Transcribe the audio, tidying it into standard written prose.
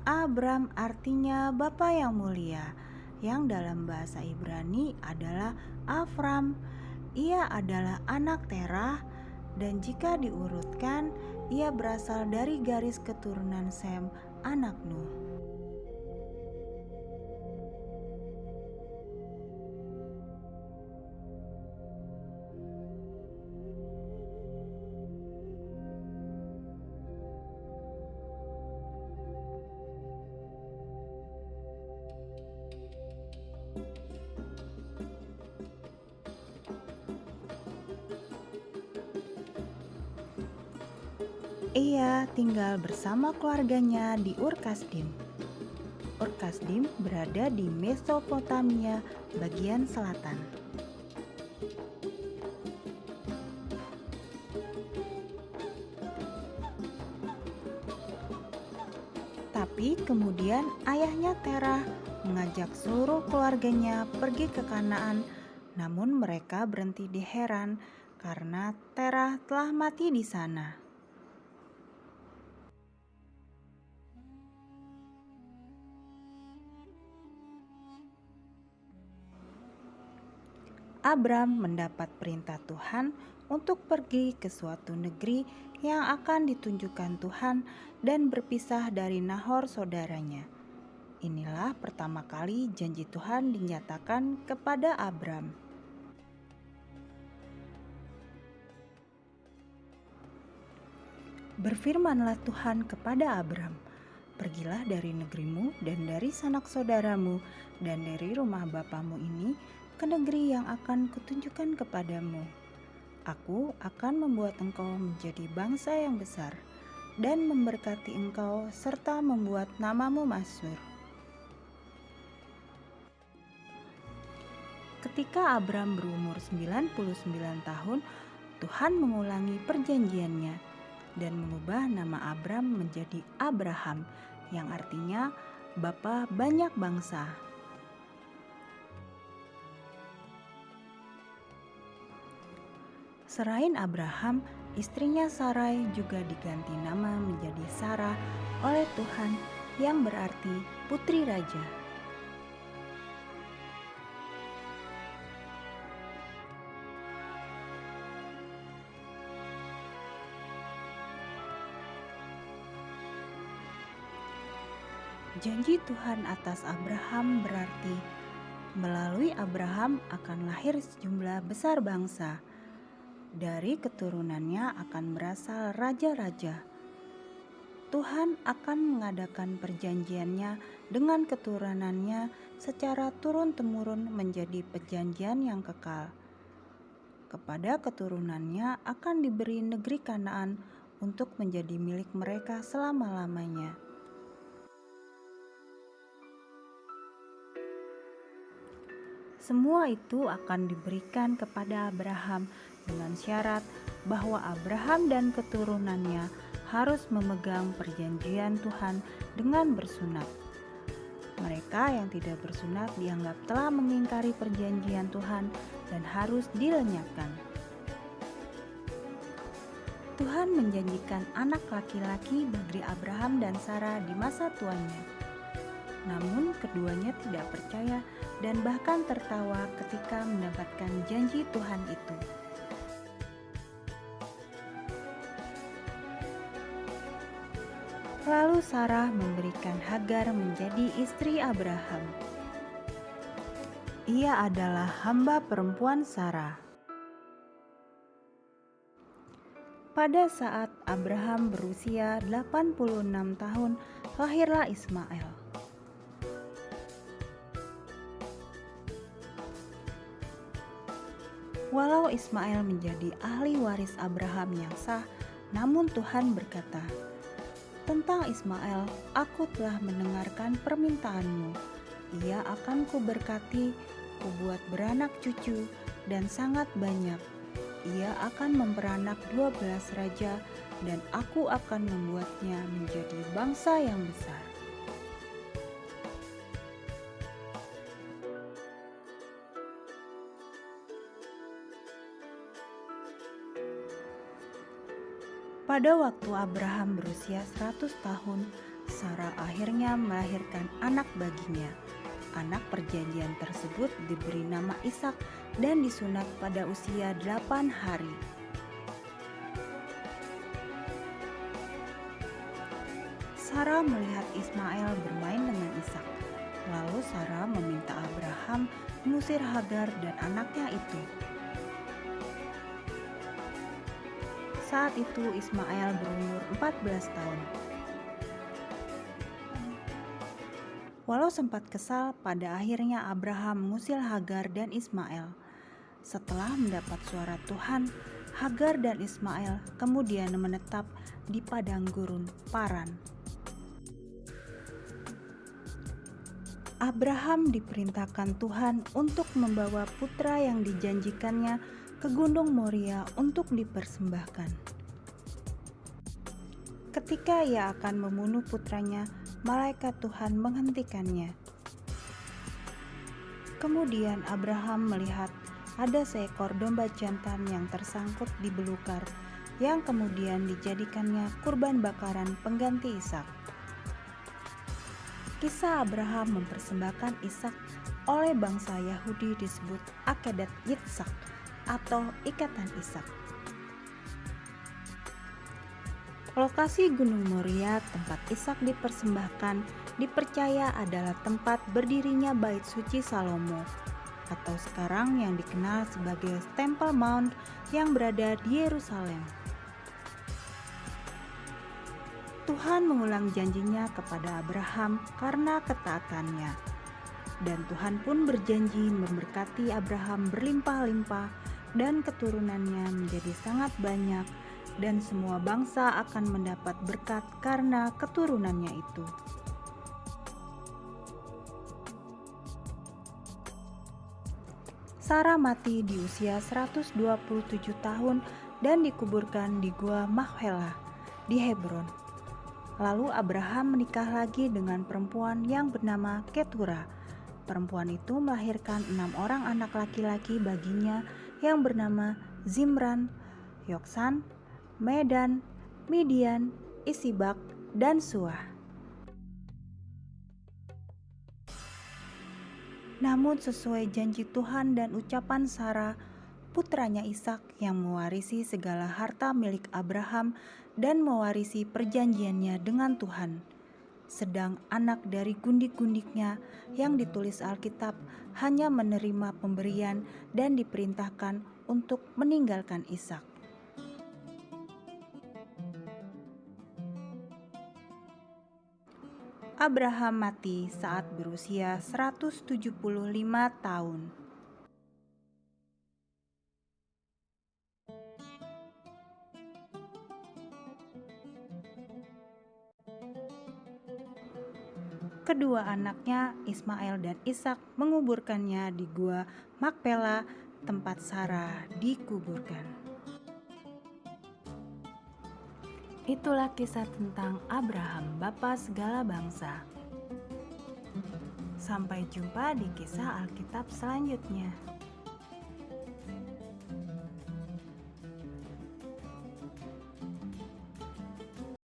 Abram artinya Bapa yang mulia, yang dalam bahasa Ibrani adalah Avram. Ia adalah anak Terah, dan jika diurutkan, ia berasal dari garis keturunan Sem, anak Nuh. Ia tinggal bersama keluarganya di Ur Kasdim. Ur Kasdim berada di Mesopotamia bagian selatan. Tapi kemudian ayahnya Terah mengajak seluruh keluarganya pergi ke Kanaan, namun mereka berhenti di Haran karena Terah telah mati di sana. Abram mendapat perintah Tuhan untuk pergi ke suatu negeri yang akan ditunjukkan Tuhan dan berpisah dari Nahor saudaranya. Inilah pertama kali janji Tuhan dinyatakan kepada Abram. Berfirmanlah Tuhan kepada Abram, "Pergilah dari negerimu dan dari sanak saudaramu dan dari rumah bapamu ini ke negeri yang akan kutunjukkan kepadamu. Aku akan membuat engkau menjadi bangsa yang besar dan memberkati engkau serta membuat namamu masyhur." Ketika Abram berumur 99 tahun, Tuhan mengulangi perjanjiannya dan mengubah nama Abram menjadi Abraham, yang artinya bapa banyak bangsa. Selain Abraham, istrinya Sarai juga diganti nama menjadi Sarah oleh Tuhan, yang berarti putri raja. Janji Tuhan atas Abraham berarti melalui Abraham akan lahir sejumlah besar bangsa. Dari keturunannya akan berasal raja-raja. Tuhan akan mengadakan perjanjiannya dengan keturunannya secara turun-temurun menjadi perjanjian yang kekal. Kepada keturunannya akan diberi negeri Kanaan untuk menjadi milik mereka selama-lamanya. Semua itu akan diberikan kepada Abraham dengan syarat bahwa Abraham dan keturunannya harus memegang perjanjian Tuhan dengan bersunat. Mereka yang tidak bersunat dianggap telah mengingkari perjanjian Tuhan dan harus dilenyapkan. Tuhan menjanjikan anak laki-laki bagi Abraham dan Sarah di masa tuanya. Namun keduanya tidak percaya dan bahkan tertawa ketika mendapatkan janji Tuhan itu. Lalu Sarah memberikan Hagar menjadi istri Abraham. Ia adalah hamba perempuan Sarah. Pada saat Abraham berusia 86 tahun, lahirlah Ismail. Walau Ismail menjadi ahli waris Abraham yang sah, namun Tuhan berkata, "Tentang Ismail, aku telah mendengarkan permintaanmu. Ia akan kuberkati, kubuat beranak cucu, dan sangat banyak. Ia akan memperanak 12 raja, dan aku akan membuatnya menjadi bangsa yang besar." Pada waktu Abraham berusia 100 tahun, Sarah akhirnya melahirkan anak baginya. Anak perjanjian tersebut diberi nama Ishak dan disunat pada usia 8 hari. Sarah melihat Ismail bermain dengan Ishak. Lalu Sarah meminta Abraham mengusir Hagar dan anaknya itu. Saat itu Ismail berumur 14 tahun. Walau sempat kesal, pada akhirnya Abraham mengusir Hagar dan Ismail. Setelah mendapat suara Tuhan, Hagar dan Ismail kemudian menetap di padang gurun Paran. Abraham diperintahkan Tuhan untuk membawa putra yang dijanjikannya ke Gunung Moria untuk dipersembahkan. Ketika ia akan membunuh putranya, malaikat Tuhan menghentikannya. Kemudian Abraham melihat ada seekor domba jantan yang tersangkut di belukar, yang kemudian dijadikannya kurban bakaran pengganti Ishak. Kisah Abraham mempersembahkan Ishak oleh bangsa Yahudi disebut Akedat Yitzhak atau Ikatan Ishak. Lokasi Gunung Moria tempat Ishak dipersembahkan dipercaya adalah tempat berdirinya Bait Suci Salomo atau sekarang yang dikenal sebagai Temple Mount yang berada di Yerusalem. Tuhan mengulang janjinya kepada Abraham karena ketaatannya. Dan Tuhan pun berjanji memberkati Abraham berlimpah-limpah dan keturunannya menjadi sangat banyak, dan semua bangsa akan mendapat berkat karena keturunannya itu. Sarah mati di usia 127 tahun dan dikuburkan di Gua Machpelah di Hebron. Lalu Abraham menikah lagi dengan perempuan yang bernama Keturah. Perempuan itu melahirkan 6 orang anak laki-laki baginya yang bernama Zimran, Yoksan, Medan, Midian, Isibak, dan Suah. Namun sesuai janji Tuhan dan ucapan Sarah, putranya Ishak yang mewarisi segala harta milik Abraham dan mewarisi perjanjiannya dengan Tuhan. Sedang anak dari gundik-gundiknya yang ditulis Alkitab hanya menerima pemberian dan diperintahkan untuk meninggalkan Ishak. Abraham mati saat berusia 175 tahun. Kedua anaknya, Ismail dan Ishak, menguburkannya di Gua Machpelah, tempat Sarah dikuburkan. Itulah kisah tentang Abraham, bapa segala bangsa. Sampai jumpa di kisah Alkitab selanjutnya.